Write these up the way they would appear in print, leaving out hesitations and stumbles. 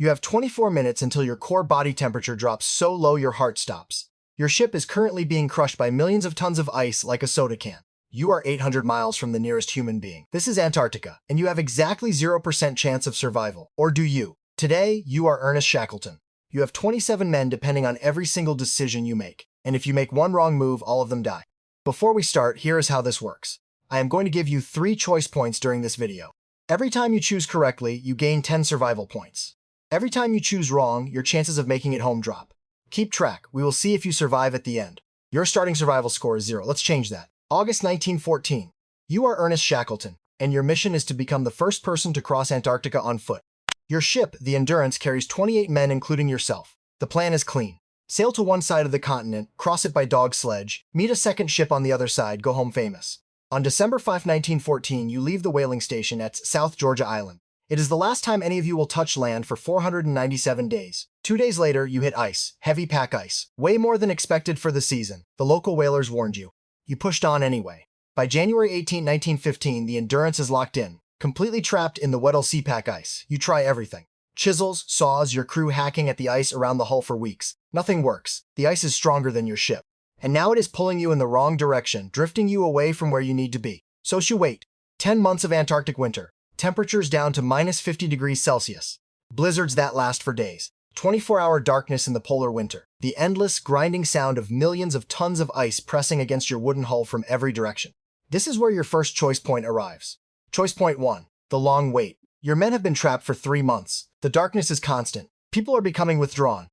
You have 24 minutes until your core body temperature drops so low your heart stops. Your ship is currently being crushed by millions of tons of ice like a soda can. You are 800 miles from the nearest human being. This is Antarctica, and you have exactly 0% chance of survival. Or do you? Today, you are Ernest Shackleton. You have 27 men depending on every single decision you make. And if you make one wrong move, all of them die. Before we start, here is how this works. I am going to give you 3 choice points during this video. Every time you choose correctly, you gain 10 survival points. Every time you choose wrong, your chances of making it home drop. Keep track. We will see if you survive at the end. Your starting survival score is 0. Let's change that. August 1914. You are Ernest Shackleton, and your mission is to become the first person to cross Antarctica on foot. Your ship, the Endurance, carries 28 men including yourself. The plan is clean. Sail to one side of the continent, cross it by dog sledge, meet a second ship on the other side, go home famous. On December 5, 1914, you leave the whaling station at South Georgia Island. It is the last time any of you will touch land for 497 days. 2 days later, you hit ice, heavy pack ice, way more than expected for the season. The local whalers warned you. You pushed on anyway. By January 18, 1915, the Endurance is locked in, completely trapped in the Weddell sea pack ice. You try everything. Chisels, saws, your crew hacking at the ice around the hull for weeks. Nothing works. The ice is stronger than your ship. And now it is pulling you in the wrong direction, drifting you away from where you need to be. So you wait. 10 months of Antarctic winter. Temperatures down to minus 50 degrees Celsius. Blizzards that last for days. 24-hour darkness in the polar winter. The endless, grinding sound of millions of tons of ice pressing against your wooden hull from every direction. This is where your first choice point arrives. Choice point 1. The long wait. Your men have been trapped for 3 months. The darkness is constant. People are becoming withdrawn.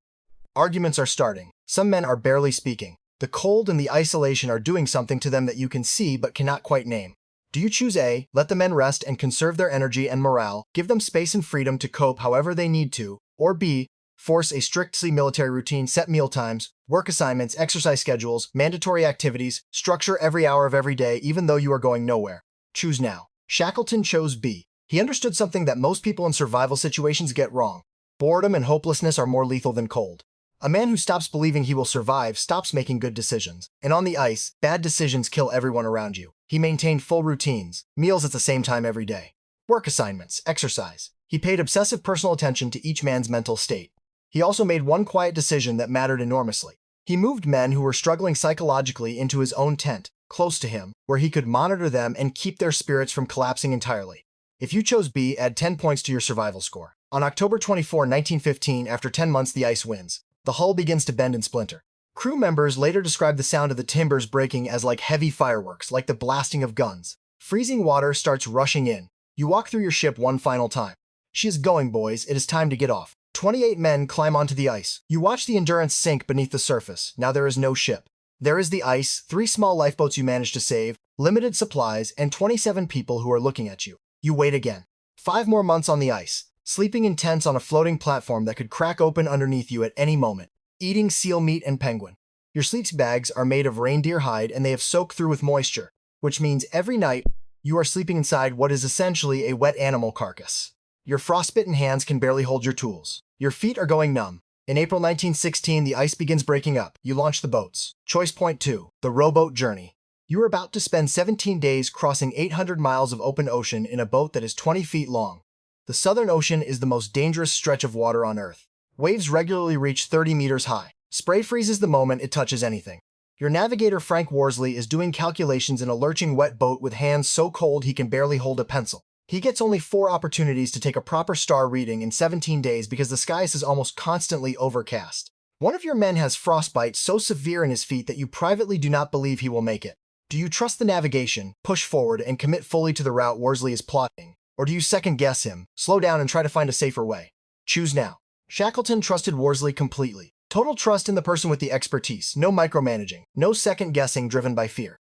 Arguments are starting. Some men are barely speaking. The cold and the isolation are doing something to them that you can see but cannot quite name. Do you choose A, let the men rest and conserve their energy and morale, give them space and freedom to cope however they need to, or B, force a strictly military routine, set meal times, work assignments, exercise schedules, mandatory activities, structure every hour of every day even though you are going nowhere? Choose now. Shackleton chose B. He understood something that most people in survival situations get wrong. Boredom and hopelessness are more lethal than cold. A man who stops believing he will survive stops making good decisions. And on the ice, bad decisions kill everyone around you. He maintained full routines, meals at the same time every day, work assignments, exercise. He paid obsessive personal attention to each man's mental state. He also made one quiet decision that mattered enormously. He moved men who were struggling psychologically into his own tent, close to him, where he could monitor them and keep their spirits from collapsing entirely. If you chose B, add 10 points to your survival score. On October 24, 1915, after 10 months, the ice wins. The hull begins to bend and splinter. Crew members later described the sound of the timbers breaking as like heavy fireworks, like the blasting of guns. Freezing water starts rushing in. You walk through your ship one final time. She is going, boys. It is time to get off. 28 men climb onto the ice. You watch the Endurance sink beneath the surface. Now there is no ship. There is the ice, 3 small lifeboats you managed to save, limited supplies, and 27 people who are looking at you. You wait again. 5 more months on the ice, sleeping in tents on a floating platform that could crack open underneath you at any moment. Eating seal meat and penguin. Your sleep bags are made of reindeer hide and they have soaked through with moisture, which means every night you are sleeping inside what is essentially a wet animal carcass. Your frostbitten hands can barely hold your tools. Your feet are going numb. In April 1916, the ice begins breaking up. You launch the boats. Choice point 2. The rowboat journey. You are about to spend 17 days crossing 800 miles of open ocean in a boat that is 20 feet long. The Southern Ocean is the most dangerous stretch of water on Earth. Waves regularly reach 30 meters high. Spray freezes the moment it touches anything. Your navigator Frank Worsley is doing calculations in a lurching wet boat with hands so cold he can barely hold a pencil. He gets only 4 opportunities to take a proper star reading in 17 days because the sky is almost constantly overcast. One of your men has frostbite so severe in his feet that you privately do not believe he will make it. Do you trust the navigation, push forward, and commit fully to the route Worsley is plotting? Or do you second guess him, slow down, and try to find a safer way? Choose now. Shackleton trusted Worsley completely. Total trust in the person with the expertise, no micromanaging, no second guessing driven by fear.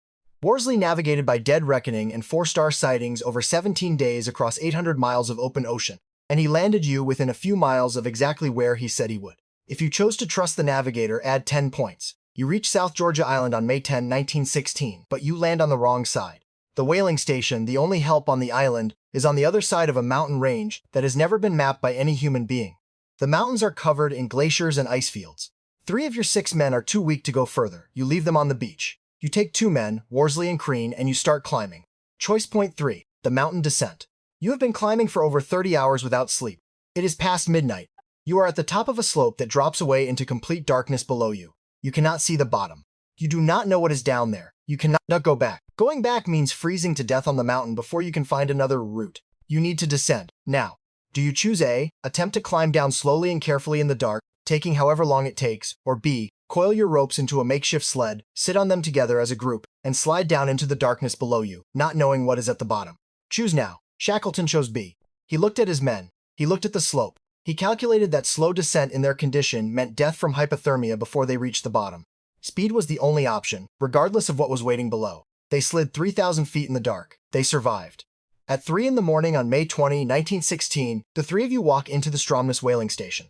Worsley navigated by dead reckoning and 4-star sightings over 17 days across 800 miles of open ocean, and he landed you within a few miles of exactly where he said he would. If you chose to trust the navigator, add 10 points. You reach South Georgia Island on May 10, 1916, but you land on the wrong side. The whaling station, the only help on the island, is on the other side of a mountain range that has never been mapped by any human being. The mountains are covered in glaciers and ice fields. 3 of your 6 men are too weak to go further. You leave them on the beach. You take 2 men, Worsley and Crean, and you start climbing. Choice point 3. The mountain descent. You have been climbing for over 30 hours without sleep. It is past midnight. You are at the top of a slope that drops away into complete darkness below you. You cannot see the bottom. You do not know what is down there. You cannot go back. Going back means freezing to death on the mountain before you can find another route. You need to descend. Now, do you choose A, attempt to climb down slowly and carefully in the dark, taking however long it takes, or B, coil your ropes into a makeshift sled, sit on them together as a group, and slide down into the darkness below you, not knowing what is at the bottom? Choose now. Shackleton chose B. He looked at his men. He looked at the slope. He calculated that slow descent in their condition meant death from hypothermia before they reached the bottom. Speed was the only option, regardless of what was waiting below. They slid 3,000 feet in the dark. They survived. At 3 in the morning on May 20, 1916, the three of you walk into the Stromness whaling station.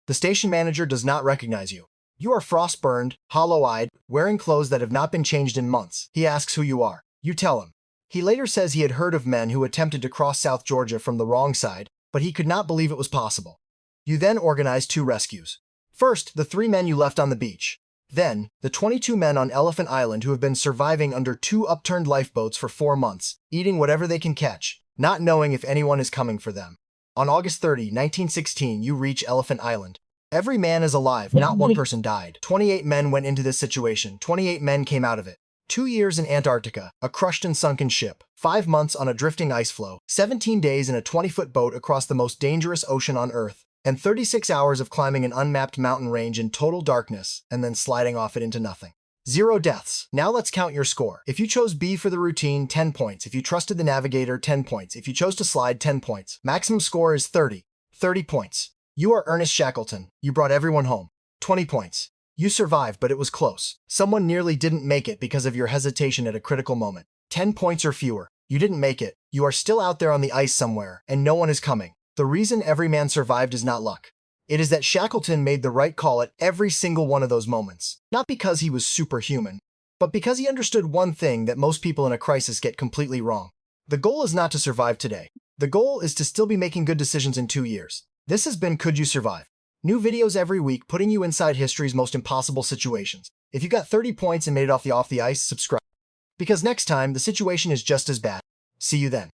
The station manager does not recognize you. You are frost-burned, hollow-eyed, wearing clothes that have not been changed in months. He asks who you are. You tell him. He later says he had heard of men who attempted to cross South Georgia from the wrong side, but he could not believe it was possible. You then organize 2 rescues. First, the 3 men you left on the beach. Then, the 22 men on Elephant Island who have been surviving under 2 upturned lifeboats for 4 months, eating whatever they can catch, not knowing if anyone is coming for them. On August 30, 1916, you reach Elephant Island. Every man is alive, not one person died. 28 men went into this situation, 28 men came out of it. 2 years in Antarctica, a crushed and sunken ship, 5 months on a drifting ice floe, 17 days in a 20-foot boat across the most dangerous ocean on Earth, and 36 hours of climbing an unmapped mountain range in total darkness and then sliding off it into nothing. 0 deaths. Now let's count your score. If you chose B for the routine, 10 points. If you trusted the navigator, 10 points. If you chose to slide, 10 points. Maximum score is 30. 30 points. You are Ernest Shackleton. You brought everyone home. 20 points. You survived, but it was close. Someone nearly didn't make it because of your hesitation at a critical moment. 10 points or fewer. You didn't make it. You are still out there on the ice somewhere, and no one is coming. The reason every man survived is not luck. It is that Shackleton made the right call at every single one of those moments. Not because he was superhuman, but because he understood one thing that most people in a crisis get completely wrong. The goal is not to survive today. The goal is to still be making good decisions in 2 years. This has been Could You Survive? New videos every week putting you inside history's most impossible situations. If you got 30 points and made it off the ice, subscribe. Because next time, the situation is just as bad. See you then.